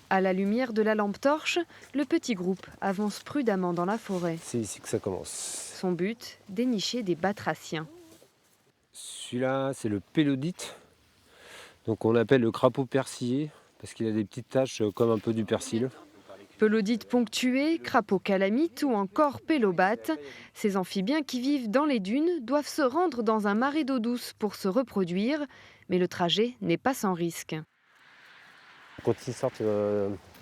À la lumière de la lampe torche, le petit groupe avance prudemment dans la forêt. C'est ici que ça commence. Son but, dénicher des batraciens. Celui-là, c'est le pélodite. Donc on appelle le crapaud persillé parce qu'il a des petites taches comme un peu du persil. Pelodite ponctuée, crapaud calamite ou encore pélobate. Ces amphibiens qui vivent dans les dunes doivent se rendre dans un marais d'eau douce pour se reproduire, mais le trajet n'est pas sans risque. Quand ils sortent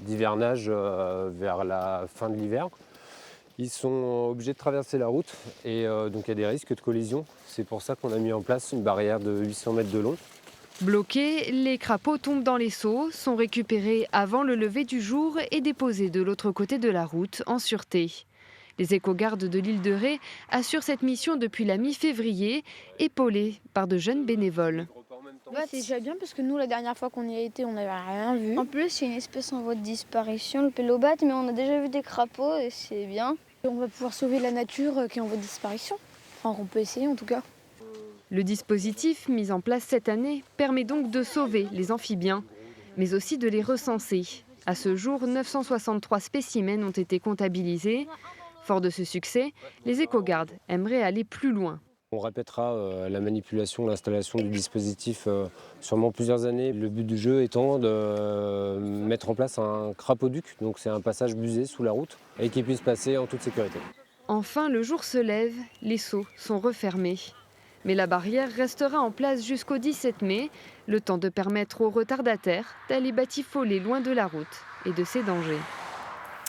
d'hivernage vers la fin de l'hiver, ils sont obligés de traverser la route et donc il y a des risques de collision. C'est pour ça qu'on a mis en place une barrière de 800 mètres de long. Bloqués, les crapauds tombent dans les seaux, sont récupérés avant le lever du jour et déposés de l'autre côté de la route en sûreté. Les écogardes de l'île de Ré assurent cette mission depuis la mi-février, épaulés par de jeunes bénévoles. C'est déjà bien parce que nous, la dernière fois qu'on y a été, on n'avait rien vu. En plus, c'est une espèce en voie de disparition, le pélobate, mais on a déjà vu des crapauds et c'est bien. On va pouvoir sauver la nature qui est en voie de disparition. Enfin, on peut essayer en tout cas. Le dispositif mis en place cette année permet donc de sauver les amphibiens, mais aussi de les recenser. À ce jour, 963 spécimens ont été comptabilisés. Fort de ce succès, les écogardes aimeraient aller plus loin. On répétera la manipulation, l'installation du dispositif sûrement plusieurs années. Le but du jeu étant de mettre en place un crapauduc, donc c'est un passage busé sous la route, et qui puisse passer en toute sécurité. Enfin, le jour se lève, les seaux sont refermés. Mais la barrière restera en place jusqu'au 17 mai, le temps de permettre aux retardataires d'aller batifoler loin de la route et de ses dangers.